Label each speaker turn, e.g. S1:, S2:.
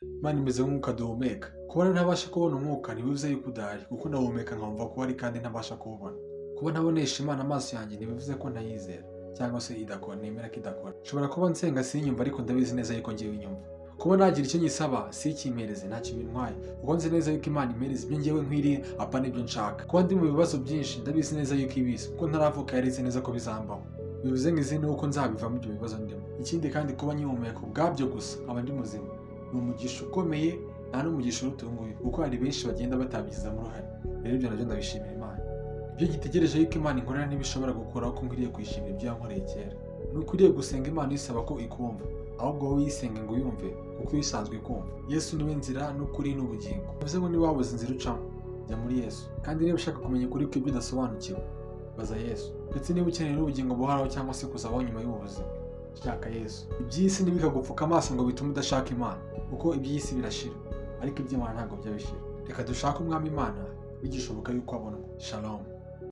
S1: Imana imeze nk'umwuka duhumeka. Kubona ntabasha kubona umwuka ntibivuze yuko udahari, kuko ndawuhumeka nkumva ko uhari kandi ntabasha kuwubona. Kuba ntabonesha Imana amaso yanjye ntibivuze ko ntayizera cyangwa se idakora, nemera ko idakora. Nshobora kuba nsenga sinyumva ariko ndabizi neza yuko ngewe inyumva. Kuba nagira icyo nyisaba sikimpereze ntacyo bintwaye, kuko nzi neza yuko Imana impereza ibyo ngewe nkwiriye apa n'ibyo nshaka. Kuba ndi mu bibazo byinshi ndabizi neza yuko ibizi, kuko ntaravuka yarize neza ko bizambaho. Bivuze ngo izi ni uko nzabivamo ibyo bibazo ndimo. Ikindi kandi kuba nyihumeka ubwabyo gusa nkaba ndi muzima ni umugisha ukomeye, nta n'umugisha uruta uyu nguyu, kuko hari benshi bagenda batabigizemo uruhare. Rero ibyo nabyo ndabishimira Imana. Ibyo gitegereje yuko Imana inkorera ntibishobora gukora ko nkwiriye kuyishimira ibyo yankoreye kera. Ntukwiriye gusenga Imana uyisaba ko ikumva, ahubwo wowe uyisenge ngo uyumve kuko iyo isanzwe ikumva. Yesu niwe nzira n'ukuri n'ubugingo. Bivuze ngo niba wabuze inzira ucamo jya muri Yesu, kandi niba ushaka kumenya ukuri kw'ibyo udasobanukiwe baza Yesu. Ndetse niba ukeneye n'ubugingo buhoraho cyangwa se kuzabaho nyuma y'ubu buzima, shaka Yesu. Iby'isi ntibikagupfuka amaso ngo bitume udashaka Imana, kuko iby'isi birashira ariko iby'Imana ntabwo byabishira. Reka dushake umwami Imana bigishoboka yuko abonwa. Shalom.